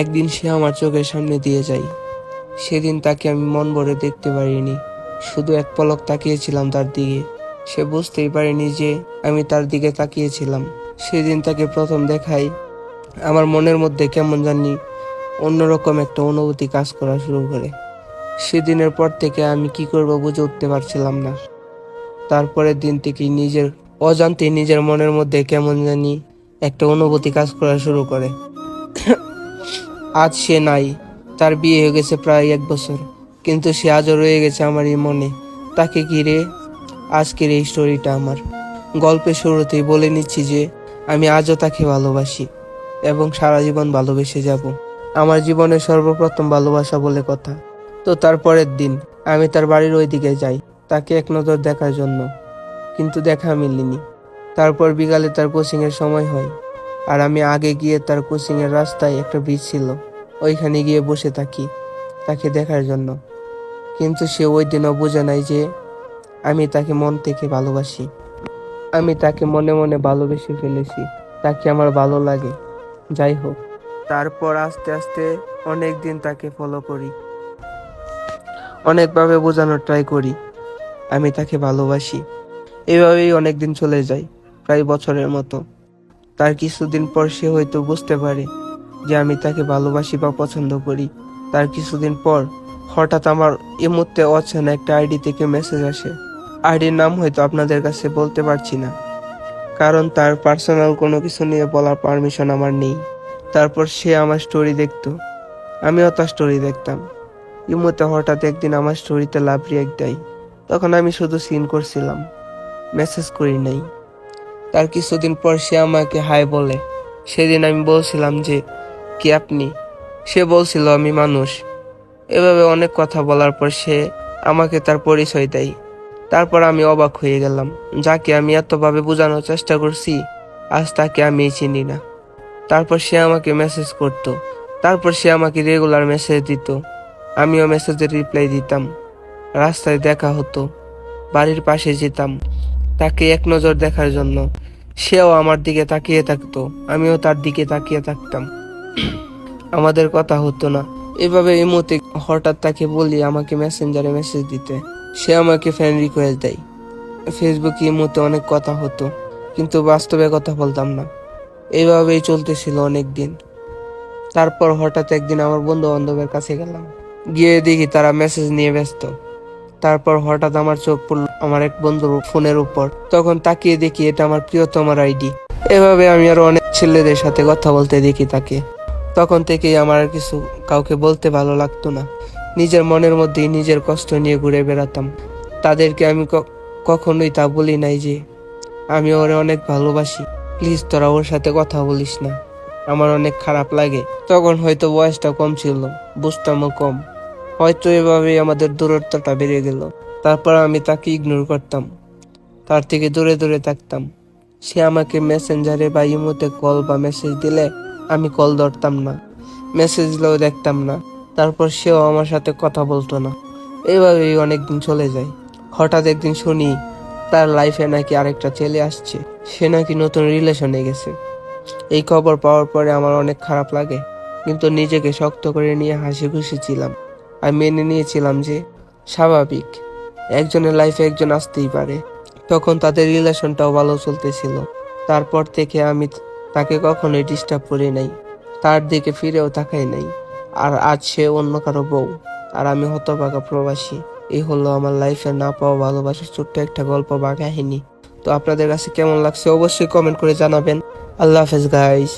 একদিন সে আমার চোখের সামনে দিয়ে যায়। সেদিন তাকে আমি মন ভরে দেখতে পারিনি, শুধু এক পলক তাকিয়েছিলাম তার দিকে। সে বুঝতেই পারেনি যে আমি তার দিকে তাকিয়েছিলাম। সেদিন তাকে প্রথম দেখাই আমার মনের মধ্যে কেমন জানি অন্যরকম একটা অনুভূতি কাজ করা শুরু করে। সেদিনের পর থেকে আমি কি করব বুঝে উঠতে পারছিলাম না। তারপরের দিন থেকে নিজের অজান্তে নিজের মনের মধ্যে কেমন জানি একটা অনুভূতি কাজ করা শুরু করে। আজ সে নাই, তার বিয়ে হয়ে গেছে প্রায় 1 বছর, কিন্তু সে আজও রয়ে গেছে আমার এই মনে। তাকে ঘিরে আজকের এই স্টোরিটা আমার। গল্পের শুরুতেই বলে নিচ্ছি যে আমি আজও তাকে ভালোবাসি এবং সারা জীবন ভালোবেসে যাব। আমার জীবনের সর্বপ্রথম ভালোবাসা বলে কথা। তো তারপরের দিন আমি তার বাড়ির ওইদিকে যাই তাকে এক নজর দেখার জন্য, কিন্তু দেখা মিলেনি। তারপর বিকালে তার কোচিং এর সময় হয়, আর আমি আগে গিয়ে তার কোচিং এর রাস্তায় একটা ব্রিজ ছিল, ওইখানে গিয়ে বসে থাকি তাকে দেখার জন্য। কিন্তু সে ওই দিনও বোঝে নাই যে আমি তাকে মন থেকে ভালোবাসি। আমি তাকে মনে মনে ভালোবেসে ফেলেছি, তাকে আমার ভালো লাগে। যাই হোক, তারপর আস্তে আস্তে অনেক দিন তাকে ফলো করি, অনেকভাবে বোঝানোর ট্রাই করি আমি তাকে ভালোবাসি। এভাবেই অনেক দিন চলে যায়, প্রায় বছরের মতো। তার কিছুদিন পর সে হয়তো বুঝতে পারে যে আমি তাকে ভালোবাসি বা পছন্দ করি। তার কিছুদিন পর হঠাৎ আমার এই মুহূর্তে অচেনা একটা আইডি থেকে মেসেজ আসে। আইডির নাম হয়তো আপনাদের কাছে বলতে পারছি না, কারণ তার পার্সোনাল কোনো কিছু নিয়ে বলার পারমিশন আমার নেই। তারপর সে আমার স্টোরি দেখতো, আমিও তার স্টোরি দেখতাম। ইমোতে হঠাৎ একদিন আমার স্টোরিতে লাভ রিয়াক্ট দেয়। তখন আমি শুধু সিন করছিলাম, মেসেজ করি নাই। তার কিছুদিন পর সে আমাকে হাই বলে। সেদিন আমি বলছিলাম যে কি আপনি, সে বলছিল আমি মানুষ। এভাবে অনেক কথা বলার পর সে আমাকে তার পরিচয় দেয়। তারপর আমি অবাক হয়ে গেলাম, যাকে আমি এতভাবে বোঝানোর চেষ্টা করছি আজ তাকে আমি চিনি না। তারপর সে আমাকে মেসেজ করত, তারপর সে আমাকে রেগুলার মেসেজ দিত, আমিও মেসেজের রিপ্লাই দিতাম। রাস্তায় দেখা হতো, বাড়ির পাশে যেতাম তাকে এক নজর দেখার জন্য। সেও আমার দিকে তাকিয়ে থাকতো, আমিও তার দিকে তাকিয়ে থাকতাম। আমাদের কথা হতো না। এভাবে ইমোতে হঠাৎ তাকে বলি আমাকে মেসেঞ্জারে মেসেজ দিতে। সে আমাকে ফ্রেন্ড রিকোয়েস্ট দেয়। ফেসবুকে ইমোতে অনেক কথা হতো, কিন্তু বাস্তবে কথা বলতাম না। এইভাবেই চলতেছিল অনেক দিন। তারপর হঠাৎ একদিন আমার বন্ধু বান্ধবের কাছে গেলাম, গিয়ে দেখি তারা মেসেজ নিয়ে ব্যস্ত। তারপর হঠাৎ আমার চোখ পড়ল আমার এক বন্ধুর ফোনের উপর। তখন তাকিয়ে দেখি এটা আমার প্রিয়তমার আইডি। এভাবে আমি আরো অনেক ছেলেদের সাথে কথা বলতে দেখি তাকে। তখন থেকেই আমার আর কিছু কাউকে বলতে ভালো লাগতো না। নিজের মনের মধ্যেই নিজের কষ্ট নিয়ে ঘুরে বেড়াতাম। তাদেরকে আমি কখনোই তা বলি নাই যে আমি ওরে অনেক ভালোবাসি, প্লিজ তোরা ওর সাথে কথা বলিস না, আমার অনেক খারাপ লাগে। তখন হয়তো বয়সটা কম ছিল, বুঝতামও কম। হয়তো এভাবেই আমাদের দূরত্বটা বেড়ে গেল। তারপর আমি তাকে ইগনোর করতাম, তার থেকে দূরে দূরে থাকতাম। সে আমাকে মেসেঞ্জারে বা ইমোতে কল বা মেসেজ দিলে আমি কল ধরতাম না, মেসেজ দিলেও দেখতাম না। তারপর সেও আমার সাথে কথা বলতো না। এইভাবেই অনেকদিন চলে যায়। হঠাৎ একদিন শুনি তার লাইফে নাকি আরেকটা ছেলে আসছে, সে নাকি নতুন রিলেশনে গেছে। এই খবর পাওয়ার পরে আমার অনেক খারাপ লাগে, কিন্তু নিজেকে শক্ত করে নিয়ে হাসি খুশি ছিলাম। আমি মেনে নিয়েছিলাম যে স্বাভাবিক, একজনের লাইফে একজন আসতেই পারে। তখন তাদের রিলেশনটাও ভালো চলতেছিল। তারপর থেকে আমি তাকে কখনোই ডিস্টার্ব করি নাই, তার দিকে ফিরেও তাকাই নাই। আর আজ সে অন্য কারো বউ, আর আমি হতভাগা প্রবাসী। এই হলো আমার লাইফে না পাওয়া ভালোবাসার ছোট্ট একটা গল্প বা কাহিনী। তো আপনাদের কাছে কেমন লাগছে অবশ্যই কমেন্ট করে জানাবেন। আল্লাহ হাফেজ গাইস।